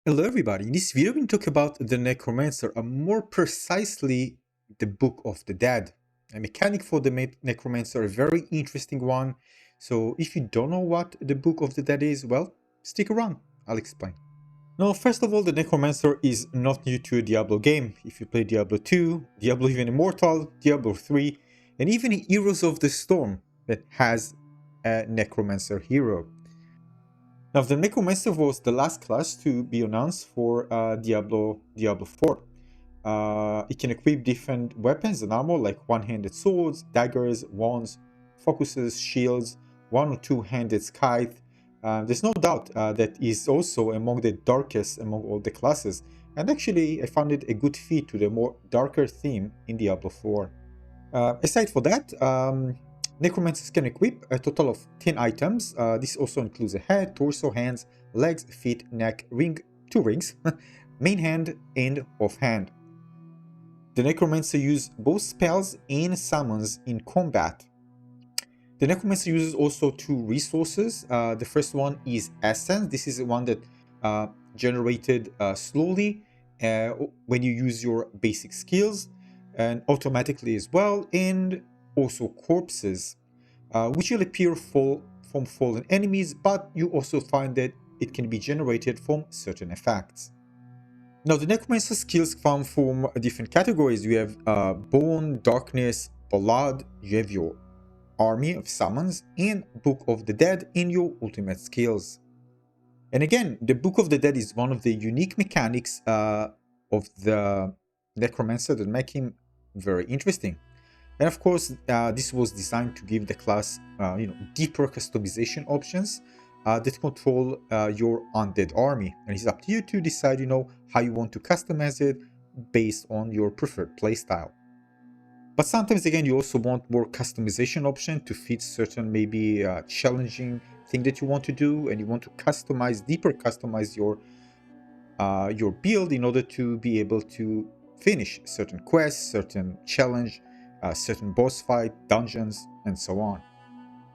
Hello everybody, in this video we talk about the Necromancer, and more precisely the Book of the Dead. A mechanic for the Necromancer, a very interesting one. So if you don't know what the Book of the Dead is, well, stick around, I'll explain. Now, first of all, the Necromancer is not new to a Diablo game. If you play Diablo 2, Diablo even Immortal, Diablo 3, and even Heroes of the Storm that has a Necromancer hero. Now, the Necromancer was the last class to be announced for Diablo 4. It can equip different weapons and armor like one-handed swords, daggers, wands, focuses, shields, one or two-handed scythe. There's no doubt that is also among the darkest among all the classes, and actually I found it a good fit to the more darker theme in Diablo 4. Aside for that, Necromancers can equip a total of 10 items. This also includes a head, torso, hands, legs, feet, neck, ring, two rings, main hand, and offhand. The Necromancer uses both spells and summons in combat. The Necromancer uses also two resources. The first one is Essence. This is the one that generated slowly when you use your basic skills and automatically as well, and also corpses, which will appear from fallen enemies, but you also find that it can be generated from certain effects. Now, the Necromancer skills come from different categories. You have Bone, Darkness, Blood, you have your Army of Summons, and Book of the Dead in your ultimate skills. And again, the Book of the Dead is one of the unique mechanics of the Necromancer that make him very interesting. And of course, this was designed to give the class deeper customization options that control your undead army. And it's up to you to decide how you want to customize it based on your preferred playstyle. But sometimes again, you also want more customization option to fit certain maybe challenging thing that you want to do, and you want to deeper customize your build in order to be able to finish certain quests, certain challenge, certain boss fight, dungeons, and so on.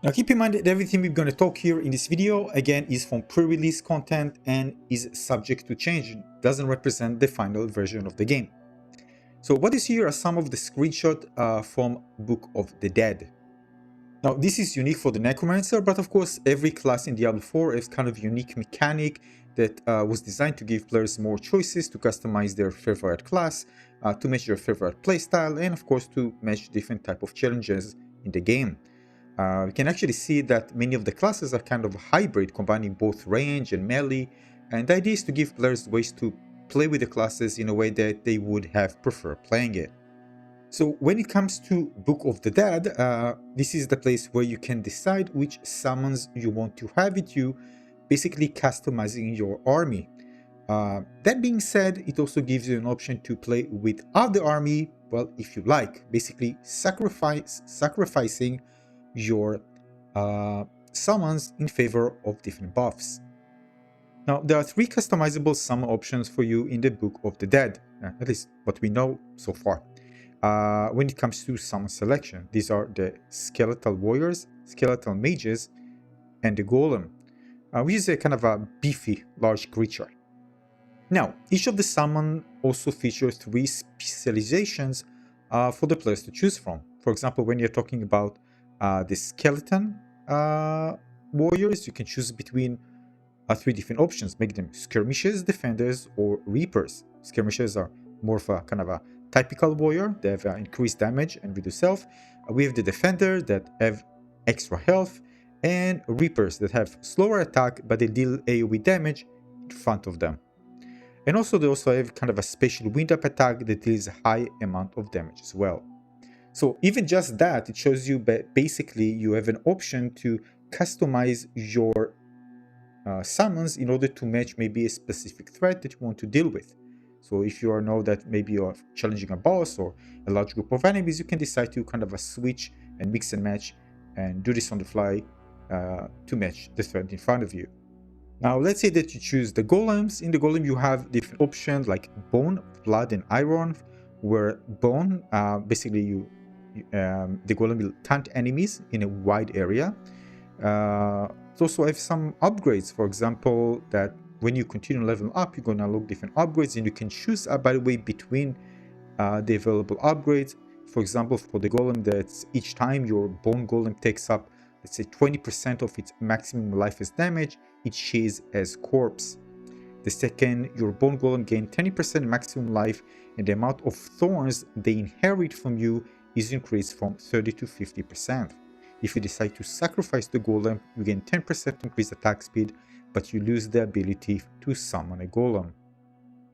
Now keep in mind that everything we're going to talk here in this video again is from pre-release content and is subject to change. It doesn't represent the final version of the game. So what you see here are some of the screenshots from Book of the Dead. Now this is unique for the Necromancer, but of course every class in Diablo 4 has kind of unique mechanic that was designed to give players more choices to customize their favorite class, to match their favorite playstyle, and of course to match different type of challenges in the game. You can actually see that many of the classes are kind of hybrid, combining both range and melee, and the idea is to give players ways to play with the classes in a way that they would have preferred playing it. So when it comes to Book of the Dead, this is the place where you can decide which summons you want to have with you, basically customizing your army. That being said, it also gives you an option to play without the army, well, if you like, basically sacrificing your summons in favor of different buffs. Now, there are three customizable summon options for you in the Book of the Dead, at least what we know so far. When it comes to summon selection, these are the Skeletal Warriors, Skeletal Mages, and the Golem, which is a kind of a beefy, large creature. Now, each of the summon also features three specializations for the players to choose from. For example, when you're talking about the Skeleton Warriors, you can choose between three different options, make them skirmishers, defenders, or reapers. Skirmishers are more of a kind of a typical warrior. They have increased damage and reduced health. We have the defender that have extra health, and reapers that have slower attack but they deal AoE damage in front of them. And also they also have kind of a special wind up attack that deals a high amount of damage as well. So even just that, it shows you basically you have an option to customize your summons in order to match maybe a specific threat that you want to deal with. So if you know that maybe you're challenging a boss or a large group of enemies, you can decide to kind of switch and mix and match and do this on the fly to match the threat in front of you. Now let's say that you choose the golems. In the golem you have different options like bone, blood, and iron, where bone basically the golem will taunt enemies in a wide area. It also have some upgrades, for example, that when you continue leveling up, you're going to unlock different upgrades, and you can choose, by the way, between the available upgrades. For example, for the golem, that's each time your bone golem takes up, let's say, 20% of its maximum life as damage, it shares as corpse. The second, your bone golem gain 20% maximum life, and the amount of thorns they inherit from you is increased from 30 to 50%. If you decide to sacrifice the golem, you gain 10% increased attack speed, but you lose the ability to summon a golem.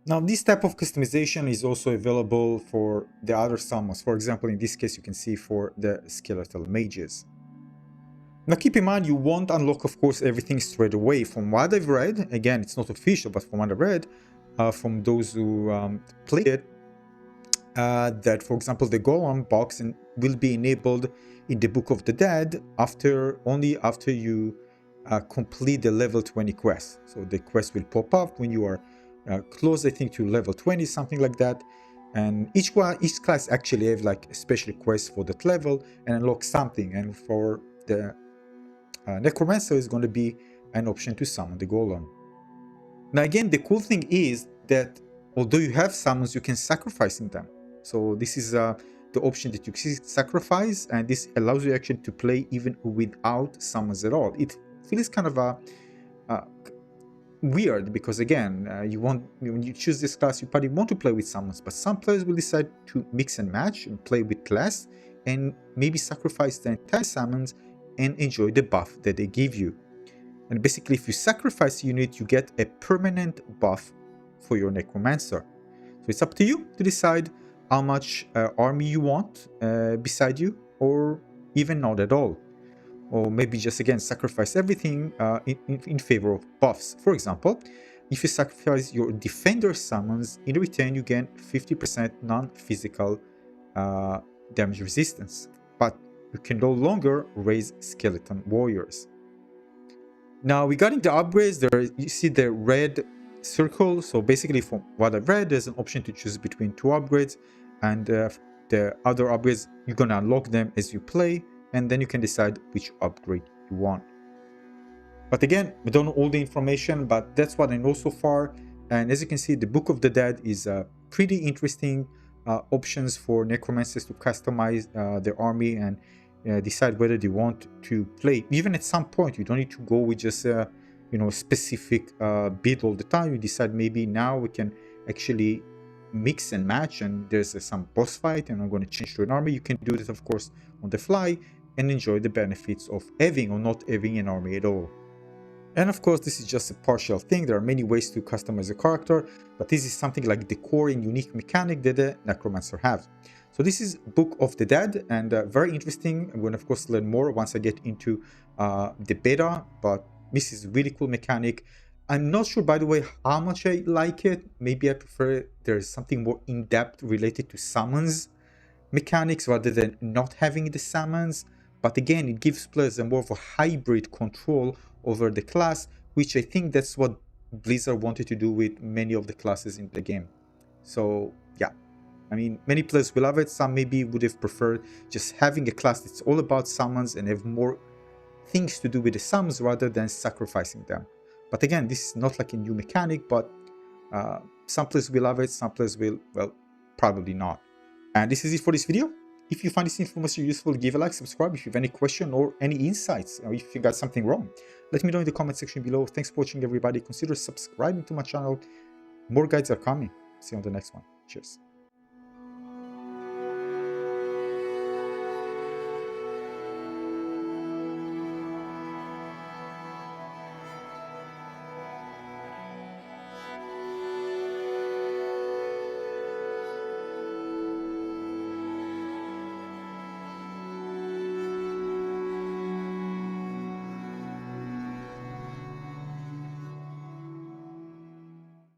Now, this type of customization is also available for the other summons. For example, in this case, you can see for the Skeletal Mages. Now, keep in mind, you won't unlock, of course, everything straight away. From what I've read, again, it's not official, but from what I've read, from those who played it, that, for example, the Golem box will be enabled in the Book of the Dead only after you complete the level 20 quest. So the quest will pop up when you are close, I think, to level 20, something like that. And each class actually have like a special quest for that level and unlock something. And for the Necromancer is going to be an option to summon the Golem. Now again, the cool thing is that although you have summons, you can sacrifice in them. So this is the option that you can sacrifice, and this allows you actually to play even without summons at all. It feels kind of weird because again, when you choose this class, you probably want to play with summons, but some players will decide to mix and match and play with less, and maybe sacrifice the entire summons and enjoy the buff that they give you. And basically, if you sacrifice a unit, you get a permanent buff for your Necromancer. So it's up to you to decide how much army you want beside you, or even not at all. Or maybe just, again, sacrifice everything in favor of buffs. For example, if you sacrifice your Defender summons, in return you gain 50% non-physical damage resistance. But you can no longer raise Skeletal Warriors. Now, regarding the upgrades, you see the red circle. So basically, from what I've read, there's an option to choose between two upgrades, and the other upgrades, you're gonna unlock them as you play, and then you can decide which upgrade you want. But again, we don't know all the information, but that's what I know so far. And as you can see, the Book of the Dead is pretty interesting options for Necromancers to customize their army and decide whether they want to play. Even at some point, you don't need to go with just a specific build all the time. You decide maybe now we can actually mix and match, and there's some boss fight and I'm going to change to an army. You can do this, of course, on the fly and enjoy the benefits of having or not having an army at all. And of course, this is just a partial thing. There are many ways to customize a character, but this is something like the core and unique mechanic that the Necromancer has. So this is Book of the Dead, and very interesting. I'm going to, of course, learn more once I get into the beta, but this is a really cool mechanic. I'm not sure, by the way, how much I like it. Maybe I prefer there's something more in-depth related to summons mechanics rather than not having the summons. But again, it gives players a more of a hybrid control over the class, which I think that's what Blizzard wanted to do with many of the classes in the game. So yeah, I mean, many players will love it. Some maybe would have preferred just having a class that's all about summons and have more things to do with the summons rather than sacrificing them. But again, this is not like a new mechanic, but some players will love it, some players will, well, probably not. And this is it for this video. If you find this information useful, give a like, subscribe if you have any question or any insights, or if you got something wrong. Let me know in the comment section below. Thanks for watching, everybody. Consider subscribing to my channel. More guides are coming. See you on the next one. Cheers.